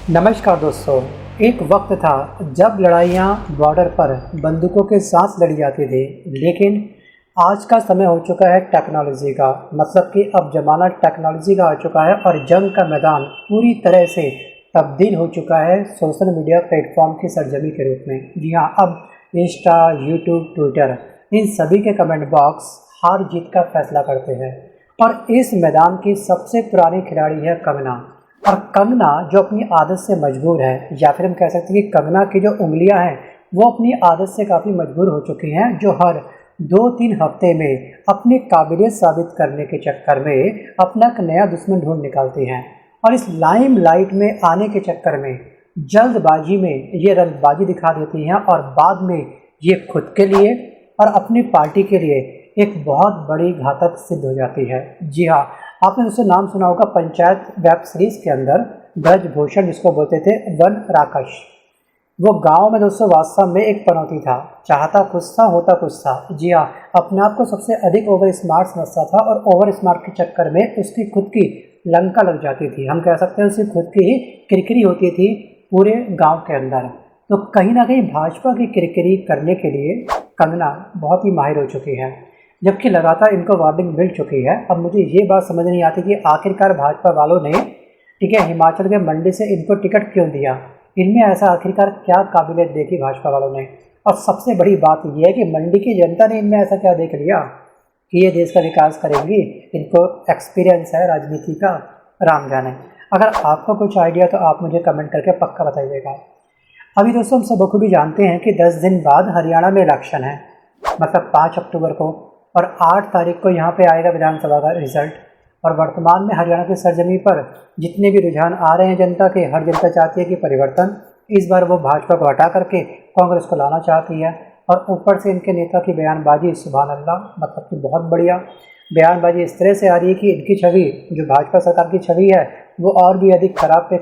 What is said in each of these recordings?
नमस्कार दोस्तों। एक वक्त था जब लड़ाइयाँ बॉर्डर पर बंदूकों के साथ लड़ी जाती थी, लेकिन आज का समय हो चुका है टेक्नोलॉजी का। मतलब कि अब ज़माना टेक्नोलॉजी का आ चुका है और जंग का मैदान पूरी तरह से तब्दील हो चुका है सोशल मीडिया प्लेटफॉर्म की सरजमी के रूप में। जी हाँ, अब इंस्टा, यूट्यूब, ट्विटर, इन सभी के कमेंट बॉक्स हार जीत का फैसला करते हैं। और इस मैदान की सबसे पुरानी खिलाड़ी है कंगना। और कंगना जो अपनी आदत से मजबूर है, या फिर हम कह सकते हैं कि कंगना की जो उंगलियां हैं वो अपनी आदत से काफ़ी मजबूर हो चुकी हैं, जो हर 2-3 हफ्ते में अपनी काबिलियत साबित करने के चक्कर में अपना एक नया दुश्मन ढूंढ निकालती हैं। और इस लाइम लाइट में आने के चक्कर में जल्दबाजी में ये रंगबाजी दिखा देती हैं और बाद में ये खुद के लिए और अपनी पार्टी के लिए एक बहुत बड़ी घातक सिद्ध हो जाती है। जी हाँ, आपने दोस्तों नाम सुना होगा पंचायत वेब सीरीज के अंदर ब्रजभूषण, जिसको बोलते थे वन राकश। वो गांव में दोस्तों वास्तव में एक पनौती था, चाहता कुछ था होता कुछ था। जी हाँ, अपने आप को सबसे अधिक ओवर स्मार्ट समझता था और ओवर स्मार्ट के चक्कर में उसकी खुद की लंका लग जाती थी। हम कह सकते हैं उसकी खुद की ही किरकिरी होती थी पूरे गाँव के अंदर। तो कहीं ना कहीं भाजपा की किरकिरी करने के लिए कंगना बहुत ही माहिर हो चुकी है, जबकि लगातार इनको वार्निंग मिल चुकी है। अब मुझे ये बात समझ नहीं आती कि आखिरकार भाजपा वालों ने हिमाचल के मंडी से इनको टिकट क्यों दिया। इनमें ऐसा आखिरकार क्या काबिलियत देखी भाजपा वालों ने। और सबसे बड़ी बात यह है कि मंडी की जनता ने इनमें ऐसा क्या देख लिया कि ये देश का विकास करेंगी। इनको एक्सपीरियंस है राजनीति का, राम जाने। अगर आपको कुछ आइडिया तो आप मुझे कमेंट करके पक्का बताइएगा। अभी दोस्तों हम सब बखूबी जानते हैं कि 10 दिन बाद हरियाणा में इलेक्शन है, मतलब 5 अक्टूबर को, और 8 तारीख को यहाँ पे आएगा विधानसभा का रिजल्ट। और वर्तमान में हरियाणा की सरजमी पर जितने भी रुझान आ रहे हैं जनता के, हर जनता चाहती है कि परिवर्तन, इस बार वो भाजपा को हटा करके कांग्रेस को लाना चाहती है। और ऊपर से इनके नेता की बयानबाजी, सुभान अल्लाह, मतलब कि बहुत बढ़िया बयानबाजी इस तरह से आ रही है कि इनकी छवि, जो भाजपा सरकार की छवि है, वो और भी अधिक खराब पे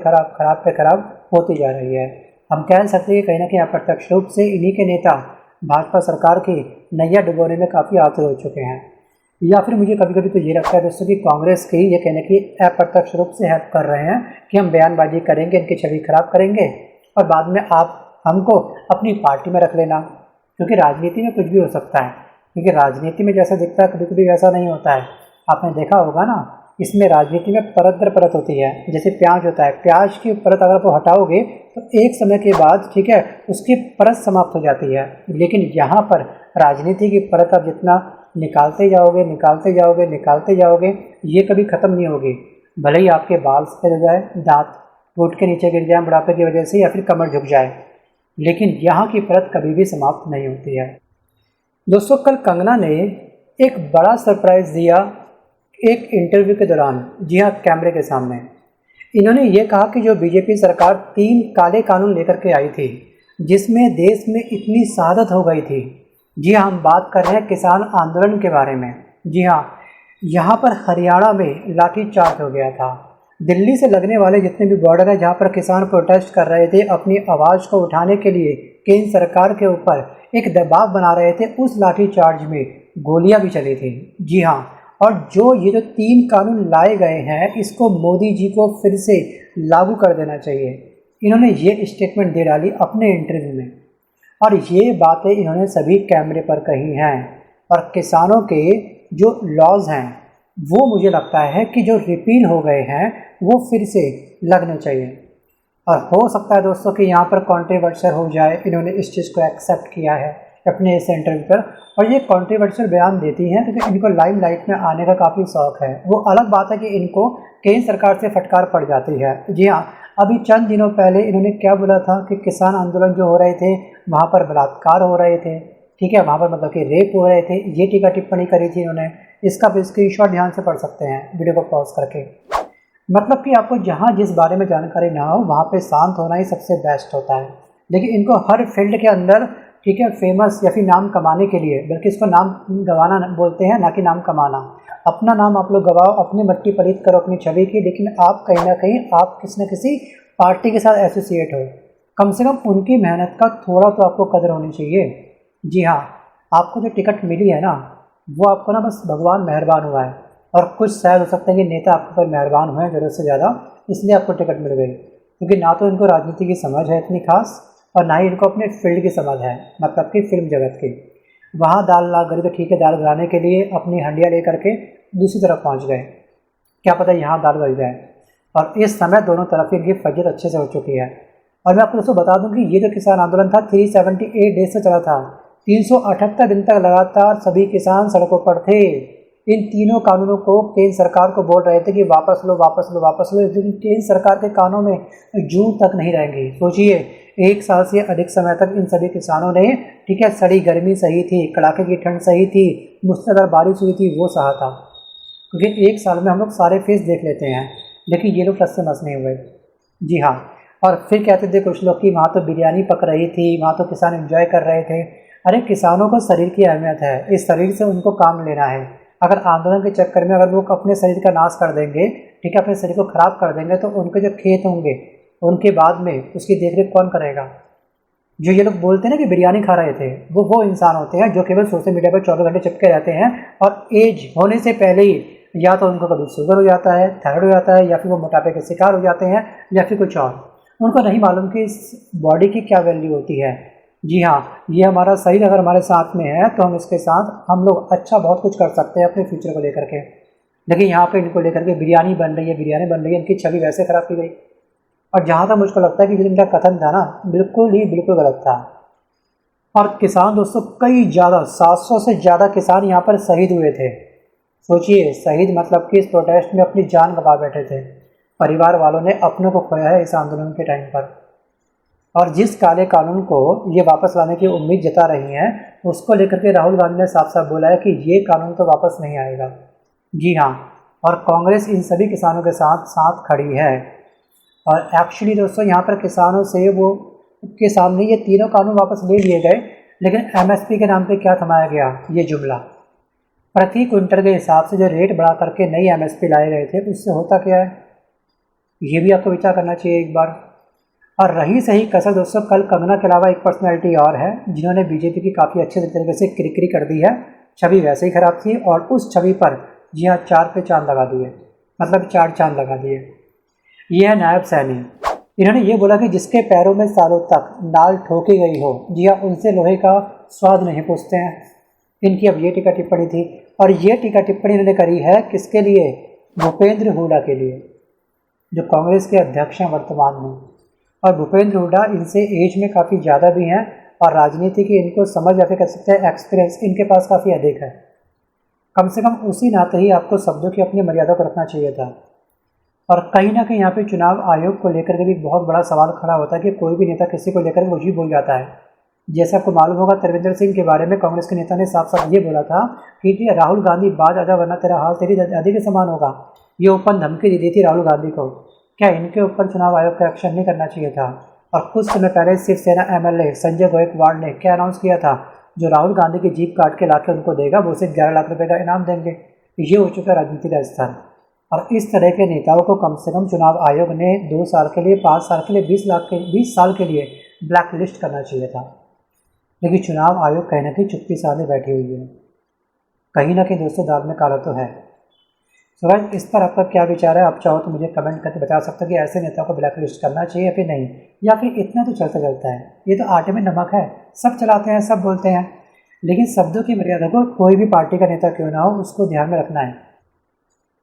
खराब होती जा रही है। हम कह सकते हैं कि कहीं ना कहीं अप्रत्यक्ष रूप से इन्हीं के नेता भाजपा सरकार की नैया डुबोने में काफ़ी आतुर हो चुके हैं। या फिर मुझे कभी कभी तो ये लगता है दोस्तों कि कांग्रेस की ये कहने की अप्रत्यक्ष रूप से हेल्प कर रहे हैं कि हम बयानबाजी करेंगे, इनकी छवि खराब करेंगे और बाद में आप हमको अपनी पार्टी में रख लेना। क्योंकि राजनीति में कुछ भी हो सकता है, क्योंकि राजनीति में जैसा दिखता है कभी कभी वैसा नहीं होता है। आपने देखा होगा ना, इसमें राजनीति में परत दर परत होती है। जैसे प्याज होता है, प्याज की परत अगर आप हटाओगे तो एक समय के बाद उसकी परत समाप्त हो जाती है। लेकिन यहाँ पर राजनीति की परत आप जितना निकालते जाओगे ये कभी ख़त्म नहीं होगी। भले ही आपके बाल सफ़ेद हो जाए, दांत टूट के नीचे गिर जाए बुढ़ापे की वजह से, या फिर कमर झुक जाए, लेकिन यहाँ की परत कभी भी समाप्त नहीं होती है। दोस्तों, कल कंगना ने एक बड़ा सरप्राइज़ दिया एक इंटरव्यू के दौरान। जी हाँ, कैमरे के सामने इन्होंने ये कहा कि जो बीजेपी सरकार 3 काले कानून लेकर के आई थी, जिसमें देश में इतनी शहादत हो गई थी। जी हाँ, हम बात कर रहे हैं किसान आंदोलन के बारे में। जी हाँ, यहाँ पर हरियाणा में लाठी चार्ज हो गया था। दिल्ली से लगने वाले जितने भी बॉर्डर है जहाँ पर किसान प्रोटेस्ट कर रहे थे, अपनी आवाज़ को उठाने के लिए केंद्र सरकार के ऊपर एक दबाव बना रहे थे, उस लाठी चार्ज में गोलियां भी चली थी। जी हाँ, और ये जो 3 कानून लाए गए हैं, इसको मोदी जी को फिर से लागू कर देना चाहिए। इन्होंने ये स्टेटमेंट दे डाली अपने इंटरव्यू में, और ये बातें इन्होंने सभी कैमरे पर कही हैं। और किसानों के जो लॉज हैं वो मुझे लगता है कि जो रिपील हो गए हैं वो फिर से लगने चाहिए। और हो सकता है दोस्तों कि यहाँ पर कॉन्ट्रोवर्शियल हो जाए, इन्होंने इस चीज़ को एक्सेप्ट किया है अपने इस इंटरव्यू पर, और ये कॉन्ट्रोवर्शियल बयान देती हैं क्योंकि इनको लाइमलाइट में आने का काफ़ी शौक है। वो अलग बात है कि इनको केंद्र सरकार से फटकार पड़ जाती है। जी हाँ, अभी चंद दिनों पहले इन्होंने क्या बोला था कि किसान आंदोलन जो हो रहे थे वहाँ पर बलात्कार हो रहे थे, वहाँ पर मतलब कि रेप हो रहे थे, ये टीका टिप्पणी करी थी इन्होंने। इसका भी स्क्रीनशॉट ध्यान से पढ़ सकते हैं वीडियो को पॉज करके। मतलब कि आपको जहाँ जिस बारे में जानकारी ना हो वहाँ पे शांत होना ही सबसे बेस्ट होता है। लेकिन इनको हर फील्ड के अंदर फेमस या फिर नाम कमाने के लिए, बल्कि इसको नाम गंवाना बोलते हैं, ना कि नाम कमाना। अपना नाम आप लोग गवाओ, अपनी मट्टी पलीत करो अपनी छवि की, लेकिन आप कहीं ना कहीं आप किसी न किसी पार्टी के साथ एसोसिएट हो। कम से कम उनकी मेहनत का थोड़ा तो आपको कदर होनी चाहिए। जी हाँ, आपको जो टिकट मिली है ना, वो आपको ना बस भगवान मेहरबान हुआ है, और कुछ शायद हो सकता है कि नेता आपके ऊपर मेहरबान हुए हैं ज़रूरत से ज़्यादा, इसलिए आपको टिकट मिल गई। क्योंकि ना तो इनको राजनीति की समझ है इतनी खास और ना ही इनको अपने फील्ड की समझ है, मतलब कि फिल्म जगत की। वहाँ दाल लाग गई तो ठीक है, दाल गलाने के लिए अपनी हंडिया ले करके दूसरी तरफ पहुँच गए, क्या पता यहाँ दाल गल जाए। और इस समय दोनों तरफ इनकी फजर अच्छे से हो चुकी है। और मैं आपको दोस्तों बता दूं कि ये जो किसान आंदोलन था 378 डेज से चला था। 378 दिन तक लगातार सभी किसान सड़कों पर थे। इन तीनों कानूनों को केंद्र सरकार को बोल रहे थे कि वापस लो वापस लो वापस लो, लेकिन केंद्र सरकार के कानों में जून तक नहीं रहेंगी। सोचिए, 1 साल से अधिक समय तक इन सभी किसानों ने, ठीक है, सड़ी गर्मी सही थी, कड़ाके की ठंड सही थी, मूसलाधार बारिश हुई थी, वो सहा था। क्योंकि 1 साल में हम लोग सारे फेस देख लेते हैं, लेकिन ये लोग टस से मस नहीं हुए। जी हाँ। और फिर कहते थे कुछ लोग कि वहाँ तो बिरयानी पक रही थी, वहाँ तो किसान एंजॉय कर रहे थे। अरे किसानों को शरीर की अहमियत है, इस शरीर से उनको काम लेना है। अगर आंदोलन के चक्कर में अगर लोग अपने शरीर का नाश कर देंगे, ठीक है, अपने शरीर को खराब कर देंगे, तो उनके जो खेत होंगे उनके बाद में उसकी देखरेख कौन करेगा। जो ये लोग बोलते हैं ना कि बिरयानी खा रहे थे, वो इंसान होते हैं जो केवल सोशल मीडिया पर 24 घंटे चिपके रहते हैं और एज होने से पहले ही या तो उनको कभी शुगर हो जाता है, थायराइड हो जाता है, या फिर वो मोटापे के शिकार हो जाते हैं, या फिर कुछ और। उनको नहीं मालूम कि इस बॉडी की क्या वैल्यू होती है। जी हाँ, ये हमारा शरीर अगर हमारे साथ में है तो हम इसके साथ हम लोग अच्छा बहुत कुछ कर सकते हैं अपने फ्यूचर को लेकर के। लेकिन यहाँ पे इनको लेकर के बिरयानी बन रही है, इनकी छवि वैसे खराब की गई। और जहाँ तक मुझको लगता है कि जो इनका कथन था ना, बिल्कुल गलत था। और किसान दोस्तों कई ज़्यादा 700 से ज़्यादा किसान यहाँ पर शहीद हुए थे। सोचिए, शहीद मतलब कि इस प्रोटेस्ट में अपनी जान गंवा बैठे थे। परिवार वालों ने अपनों को खोया है इस आंदोलन के टाइम पर। और जिस काले कानून को ये वापस लाने की उम्मीद जता रही हैं, उसको लेकर के राहुल गांधी ने साफ साफ बोला है कि ये कानून तो वापस नहीं आएगा। जी हाँ, और कांग्रेस इन सभी किसानों के साथ साथ खड़ी है। और एक्चुअली दोस्तों यहाँ पर किसानों से वो के सामने ये तीनों कानून वापस ले लिए गए, लेकिन एमएसपी के नाम पे क्या थमाया गया, ये जुमला। प्रति क्विंटल के हिसाब से जो रेट बढ़ा करके नई एमएसपी लाए गए थे, उससे होता क्या है, ये भी आपको विचार करना चाहिए एक बार। और रही सही कसर दोस्तों, कल कंगना के अलावा एक पर्सनैलिटी और है जिन्होंने बीजेपी की काफ़ी अच्छे तरीके से किरकिरी कर दी है। छवि वैसे ही खराब थी और उस छवि पर जी हाँ 4 पे चांद लगा दिए, मतलब 4 चांद लगा दिए। ये है नायब सैनी। इन्होंने ये बोला कि जिसके पैरों में सालों तक नाल ठोकी गई हो, जी हाँ, उनसे लोहे का स्वाद नहीं पूछते हैं। इनकी अब ये टीका टिप्पणी थी, और ये टीका टिप्पणी इन्होंने करी है किसके लिए, भूपेंद्र हुड्डा के लिए, जो कांग्रेस के अध्यक्ष हैं वर्तमान में। और भूपेंद्र हुड्डा इनसे एज में काफ़ी ज़्यादा भी हैं और राजनीति की इनको समझ या फिर कह सकते हैं एक्सपीरियंस इनके पास काफ़ी अधिक है। कम से कम उसी नाते ही आपको शब्दों की अपनी मर्यादा को रखना चाहिए था। और कहीं ना कहीं यहाँ पे चुनाव आयोग को लेकर के भी बहुत बड़ा सवाल खड़ा होता है कि कोई भी नेता किसी को लेकर कुछ भी बोल जाता है। जैसा आपको मालूम होगा, तरविंदर सिंह के बारे में कांग्रेस के नेता ने साफ साफ ये बोला था कि राहुल गांधी बाज आजा वरना तेरा हाल तेरी दादी के समान होगा। ये ओपन धमकी दी थी राहुल गांधी को। क्या इनके ऊपर चुनाव आयोग का एक्शन नहीं करना चाहिए था। और कुछ समय पहले शिवसेना एमएलए संजय गोयकवाड़ ने क्या अनाउंस किया था, जो राहुल गांधी की जीप काट के लाके उनको देगा वो उसे 11 लाख रुपए का इनाम देंगे। ये हो चुका राजनीति का स्तर। और इस तरह के नेताओं को कम से कम चुनाव आयोग ने 2 साल के लिए, 5 साल के लिए, 20 साल के लिए ब्लैक लिस्ट करना चाहिए था। लेकिन चुनाव आयोग कहीं ना कहीं चुप्पी साधे बैठी हुई है। कहीं ना कहीं दोस्तों दाल में काला तो है। तो गाइस, इस पर आपका क्या विचार है, आप चाहो तो मुझे कमेंट करके बता सकते हो कि ऐसे नेताओं को ब्लैक लिस्ट करना चाहिए या फिर नहीं, या फिर इतना तो चलता है, ये तो आटे में नमक है, सब चलाते हैं, सब बोलते हैं, लेकिन शब्दों की मर्यादा को कोई भी पार्टी का नेता क्यों ना हो उसको ध्यान में रखना है।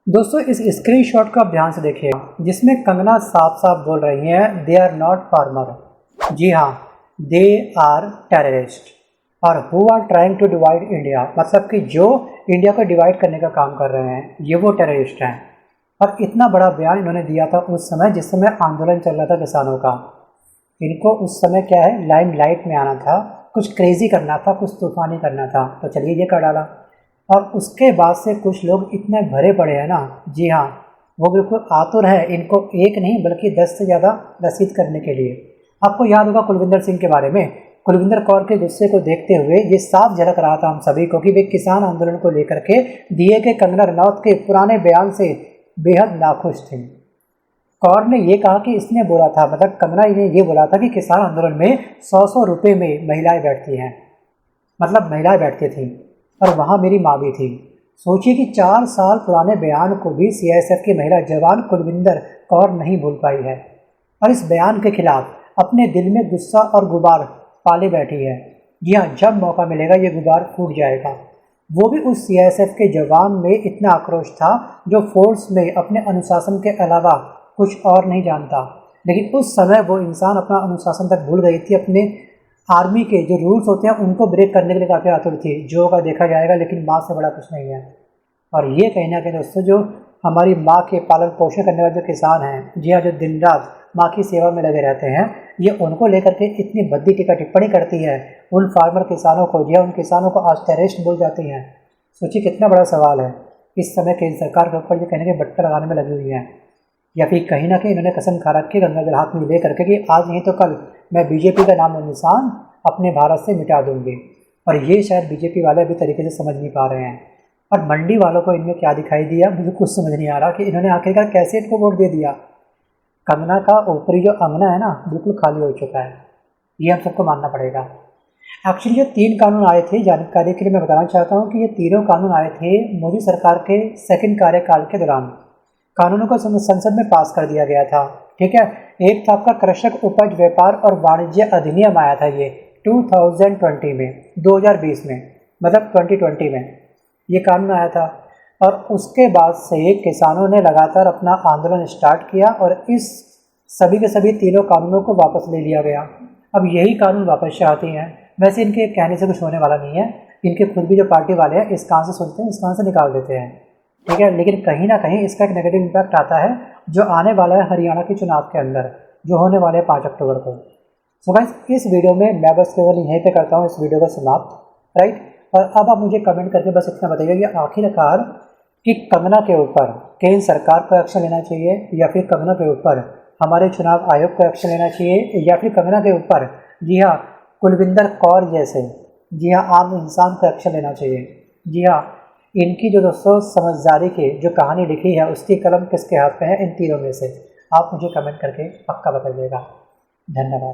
दोस्तों इस स्क्रीनशॉट को आप ध्यान से देखिए, जिसमें कंगना साफ साफ बोल रही हैं दे आर नॉट फार्मर। जी हाँ, दे आर टेररिस्ट और who are trying to divide India, मतलब कि जो इंडिया को डिवाइड करने का काम कर रहे हैं ये वो टेररिस्ट हैं। और इतना बड़ा बयान इन्होंने दिया था उस समय जिस समय आंदोलन चल रहा था किसानों का। इनको उस समय क्या है, लाइमलाइट में आना था, कुछ क्रेजी करना था, कुछ तूफानी करना था, तो चलिए ये कर डाला। और उसके बाद से कुछ लोग इतने भरे पड़े हैं ना, जी हाँ, वो बिल्कुल आतुर है इनको एक नहीं बल्कि 10 से ज़्यादा रसीद करने के लिए। आपको याद होगा कुलविंदर सिंह के बारे में, कुलविंदर कौर के गुस्से को देखते हुए ये साफ झलक रहा था हम सभी को कि वे किसान आंदोलन को लेकर के दिए गए कंगना रनौत के पुराने बयान से बेहद नाखुश थे। कौर ने ये कहा कि इसने बोला था, मतलब कंगना ने ये बोला था कि किसान आंदोलन में 100 रुपये में महिलाएं बैठती हैं, मतलब महिलाएं बैठती थी, और वहाँ मेरी माँ भी थी। सोचिए कि 4 साल पुराने बयान को भी सीआईएसएफ की महिला जवान कुलविंदर कौर नहीं भूल पाई है। और इस बयान के खिलाफ अपने दिल में गुस्सा और गुबार पाले बैठी है। जी हाँ, जब मौका मिलेगा ये गुबार फूट जाएगा। वो भी उस सीआईएसएफ के जवान में इतना आक्रोश था जो फोर्स में अपने अनुशासन के अलावा कुछ और नहीं जानता, लेकिन उस समय वो इंसान अपना अनुशासन तक भूल गई थी। अपने आर्मी के जो रूल्स होते हैं उनको ब्रेक करने के लिए काफ़ी आतुर थी। जो होगा देखा जाएगा, लेकिन माँ से बड़ा कुछ नहीं है। और ये कहीं ना कहीं दोस्तों, जो हमारी माँ के पालन पोषण करने वाले जो किसान हैं, जी हाँ, जो दिन रात माँ की सेवा में लगे रहते हैं, ये उनको लेकर के इतनी भद्दी टीका टिप्पणी करती है उन फार्मर किसानों को, जी हाँ, उन किसानों को आज टेररिस्ट बोल जाती हैं। सोचिए कितना बड़ा सवाल है। इस समय केंद्र सरकार के ऊपर ये कहने के बट्टा लगाने में लगी हुई है, या फिर कहीं ना कहीं इन्होंने कसम खा रखी है गंगा जल हाथ में ले करके कि आज नहीं तो कल मैं बीजेपी का नाम और निशान अपने भारत से मिटा दूंगी। और ये शायद बीजेपी वाले अभी तरीके से समझ नहीं पा रहे हैं। और मंडी वालों को इनमें क्या दिखाई दिया, मुझे कुछ समझ नहीं आ रहा कि इन्होंने आखिरकार कैसे इनको वोट दे दिया। कंगना का ऊपरी जो अंगना है ना, बिल्कुल खाली हो चुका है, ये हम सबको मानना पड़ेगा। एक्चुअली जो 3 कानून आए थे, जानकारी के लिए मैं बताना चाहता हूँ कि ये तीनों कानून आए थे मोदी सरकार के सेकंड कार्यकाल के दौरान। कानूनों को संसद में पास कर दिया गया था, ठीक है। एक था आपका कृषक उपज व्यापार और वाणिज्य अधिनियम आया था, ये 2020 में, 2020 में, मतलब 2020 में ये कानून आया था। और उसके बाद से किसानों ने लगातार अपना आंदोलन स्टार्ट किया और इस सभी के सभी तीनों कानूनों को वापस ले लिया गया। अब यही कानून वापस से आती हैं। वैसे इनके कहने से कुछ होने वाला नहीं है, इनके खुद भी जो पार्टी वाले हैं इस कान से सुनते हैं, इस कान से निकाल देते हैं, ठीक है। लेकिन कहीं ना कहीं इसका एक नेगेटिव इम्पैक्ट आता है जो आने वाला है हरियाणा के चुनाव के अंदर, जो होने वाले हैं 5 अक्टूबर को। सो गाइस, इस वीडियो में मैं बस केवल यहीं पे करता हूँ इस वीडियो का समाप्त, राइट। और अब आप मुझे कमेंट करके बस इतना बताइए कि आखिरकार कि कंगना के ऊपर केंद्र सरकार को एक्शन लेना चाहिए, या फिर कंगना के ऊपर हमारे चुनाव आयोग को एक्शन लेना चाहिए, या फिर कंगना के ऊपर, जी हाँ, कुलविंदर कौर जैसे, जी हाँ, आम इंसान को एक्शन लेना चाहिए। जी हाँ, इनकी जो दोस्तों समझदारी की जो कहानी लिखी है उसकी कलम किसके हाथ में है इन तीनों में से, आप मुझे कमेंट करके पक्का बताइएगा। धन्यवाद।